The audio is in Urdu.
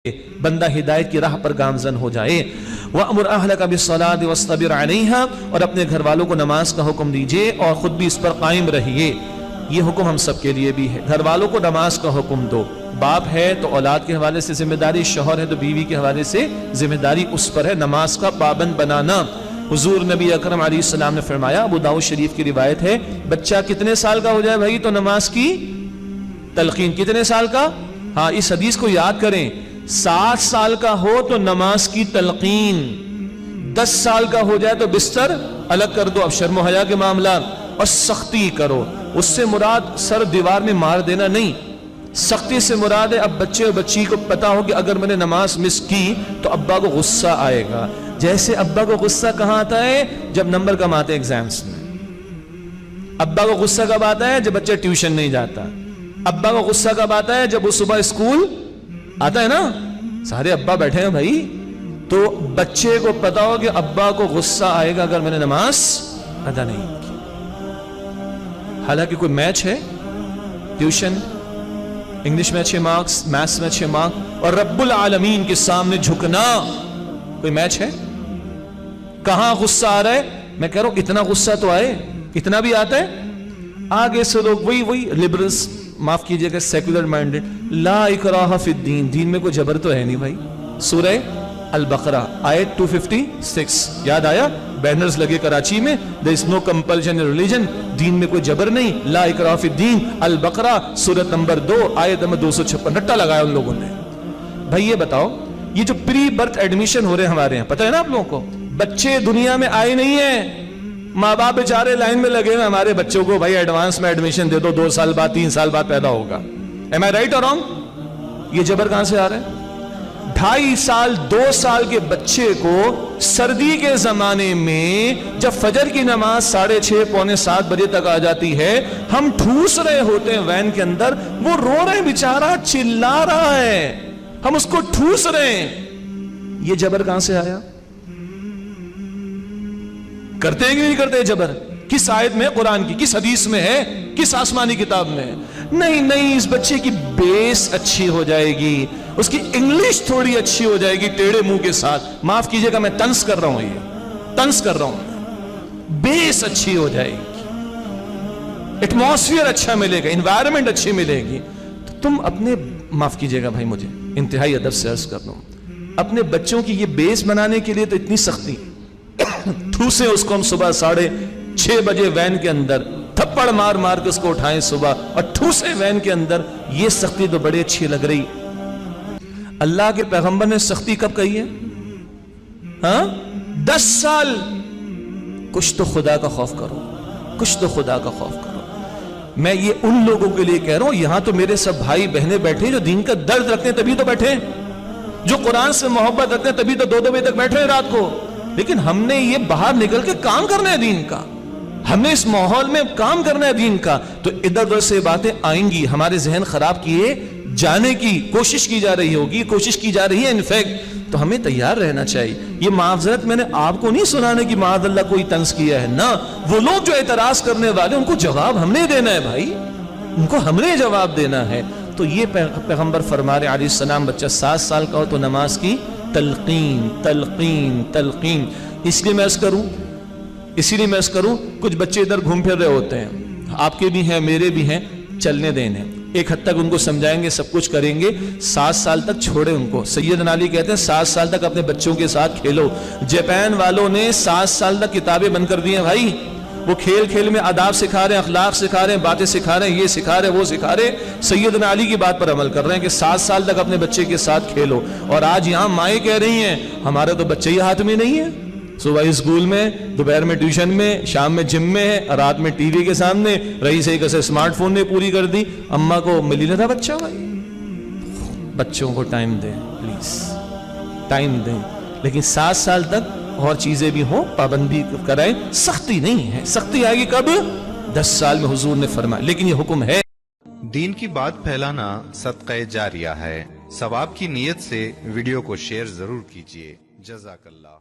بندہ ہدایت کی راہ پر گامزن ہو جائے۔ وَأْمُرْ أَهْلَكَ بِالصَّلَاةِ وَاصْطَبِرْ عَلَيْهَا، اور اپنے گھر والوں کو نماز کا حکم دیجئے اور خود بھی اس پر قائم رہیے۔ یہ حکم ہم سب کے لیے بھی ہے، گھر والوں کو نماز کا حکم دو۔ باپ ہے تو اولاد کے حوالے سے ذمہ داری، شوہر ہے تو بیوی کے حوالے سے ذمہ داری اس پر ہے نماز کا پابند بنانا۔ حضور نبی اکرم علیہ السلام نے فرمایا، ابو داؤد شریف کی روایت ہے، بچہ کتنے سال کا ہو جائے بھائی تو نماز کی تلقین، کتنے سال کا؟ ہاں اس حدیث کو یاد کریں، 7 سال کا ہو تو نماز کی تلقین، 10 سال کا ہو جائے تو بستر الگ کر دو، اب شرم و حیا کے معاملات، اور سختی کرو۔ اس سے مراد سر دیوار میں مار دینا نہیں، سختی سے مراد ہے اب بچے اور بچی کو پتا ہو کہ اگر میں نے نماز مس کی تو ابا کو غصہ آئے گا۔ جیسے ابا کو غصہ کہاں آتا ہے؟ جب نمبر کم آتے ایگزامز میں۔ ابا کو غصہ کب آتا ہے؟ جب بچہ ٹیوشن نہیں جاتا۔ ابا کو غصہ کب آتا ہے؟ جب وہ صبح اسکول آتا ہے نا، سارے ابا بیٹھے ہیں بھائی، تو بچے کو پتا ہو کہ ابا کو غصہ آئے گا اگر میں نے نماز ادا نہیں کی۔ حالانکہ کوئی میچ ہے، ٹیوشن، انگلش میں اچھے مارکس، میتھس میں اچھے مارکس، اور رب العالمین کے سامنے جھکنا، کوئی میچ ہے؟ کہاں غصہ آ رہا ہے؟ میں کہہ رہا ہوں اتنا غصہ تو آئے، اتنا بھی آتا ہے۔ آگے سے لوگ وہی لبرلز، معاف کیجئے گا سیکولر مائنڈڈ، لا اکراہ فی الدین، دین میں کوئی جبر تو ہے نہیں بھائی۔ سورہ البقرہ آیت 256 یاد آیا؟ بینرز لگے کراچی میں، there is no compulsion in religion، دین میں کوئی جبر نہیں، لا اکراہ فی الدین، البقرہ سورت نمبر 2 آیت نمبر 256، رٹا لگایا ان لوگوں نے۔ بھائی یہ بتاؤ، یہ جو پری برتھ ایڈمیشن ہو رہے ہیں ہمارے یہاں، پتہ ہے نا آپ لوگوں کو، بچے دنیا میں آئے نہیں ہیں، ماں باپ بیچارے لائن میں لگے ہوئے ہمارے بچوں کو بھائی ایڈوانس میں ایڈمیشن دے دو، 2 سال بعد 3 سال بعد پیدا ہوگا۔ Am I right or wrong؟ یہ جبر کہاں سے آ رہا ہے؟ 2.5 سال 2 سال کے بچے کو سردی کے زمانے میں جب فجر کی نماز 6:30 پونے 7 بجے تک آ جاتی ہے، ہم ٹھوس رہے ہوتے ہیں وین کے اندر، وہ رو رہے ہیں بیچارہ، چلا رہا ہے، ہم اس کو ٹھوس رہے ہیں۔ یہ جبر کہاں سے آیا؟ کرتے ہیں کہ نہیں کرتے جبر؟ کس آیت میں قرآن کی، کس حدیث میں ہے، کس آسمانی کتاب میں ہے؟ نہیں، اس بچے کی بیس اچھی ہو جائے گی، اس کی انگلش تھوڑی اچھی ہو جائے گی ٹیڑے منہ کے ساتھ، معاف کیجئے گا میں طنز کر رہا ہوں، یہ طنز کر رہا ہوں، بیس اچھی ہو جائے گی، ایٹماسفیئر اچھا ملے گا، انوائرمنٹ اچھی ملے گی، تو تم اپنے، معاف کیجئے گا بھائی مجھے انتہائی ادب سے عرض کر رہا ہوں، اپنے بچوں کی یہ بیس بنانے کے لیے تو اتنی سختی، ٹھوسے اس کو ہم صبح 6:30 بجے وین کے اندر، تھپڑ مار مار کے اس کو اٹھائیں صبح اور ٹھوسے وین کے اندر، یہ سختی تو بڑی اچھی لگ رہی۔ اللہ کے پیغمبر نے سختی کب کہی ہے؟ ہاں 10 سال۔ کچھ تو خدا کا خوف کرو، کچھ تو خدا کا خوف کرو۔ میں یہ ان لوگوں کے لیے کہہ رہا ہوں، یہاں تو میرے سب بھائی بہنیں بیٹھے جو دین کا درد رکھتے ہیں تبھی تو بیٹھے، جو قرآن سے محبت رکھتے ہیں تبھی تو 2 بجے تک بیٹھے ہیں رات کو، لیکن ہم نے یہ باہر نکل کے کام کرنا ہے دین کا، ہم نے اس ماحول میں کام کرنا ہے دین کا، تو ادھر ادھر سے باتیں آئیں گی، ہمارے ذہن خراب کیے جانے کی کوشش کی جا رہی ہوگی، کوشش کی جا رہی ہے انفیکٹ، تو ہمیں تیار رہنا چاہیے۔ یہ معذرت میں نے آپ کو نہیں سنانے کی معاذ اللہ کوئی طنز کیا ہے، نہ، وہ لوگ جو اعتراض کرنے والے ان کو جواب ہم نے دینا ہے بھائی، ان کو ہم نے جواب دینا ہے۔ تو یہ پیغمبر فرما رہے علیہ السلام، بچہ 7 سال کا ہو تو نماز کی تلقین تلقین تلقین۔ اس لیے میں عرض کروں کچھ بچے ادھر گھوم پھر رہے ہوتے ہیں، آپ کے بھی ہیں میرے بھی ہیں، چلنے دینے، ایک حد تک ان کو سمجھائیں گے، سب کچھ کریں گے، 7 سال تک چھوڑے ان کو۔ سیدنا علی کہتے ہیں 7 سال تک اپنے بچوں کے ساتھ کھیلو۔ جاپان والوں نے 7 سال تک کتابیں بند کر دی ہیں بھائی، وہ کھیل کھیل میں آداب سکھا رہے ہیں، اخلاق سکھا رہے ہیں، باتیں سکھا رہے ہیں، یہ سکھا رہے ہیں، وہ سکھا رہے ہیں۔ سیدنا علی کی بات پر عمل کر رہے ہیں کہ 7 سال تک اپنے بچے کے ساتھ کھیلو، اور آج یہاں مائیں کہہ رہی ہیں ہمارا تو بچے ہی ہاتھ میں نہیں ہے، صبح اسکول میں، دوپہر میں ٹیوشن میں، شام میں جم میں ہے، رات میں ٹی وی کے سامنے، رہی سے کیسے اسمارٹ فون نے پوری کر دی، اماں کو ملی نہ تھا بچہ۔ بھائی بچوں کو ٹائم دیں پلیز، ٹائم دیں، لیکن 7 سال تک اور چیزیں بھی ہوں، پابندی کرائیں، سختی نہیں ہے، سختی آئے گی کب؟ 10 سال میں حضور نے فرمایا، لیکن یہ حکم ہے۔ دین کی بات پھیلانا صدقہ جاریہ ہے، ثواب کی نیت سے ویڈیو کو شیئر ضرور کیجیے۔ جزاک اللہ۔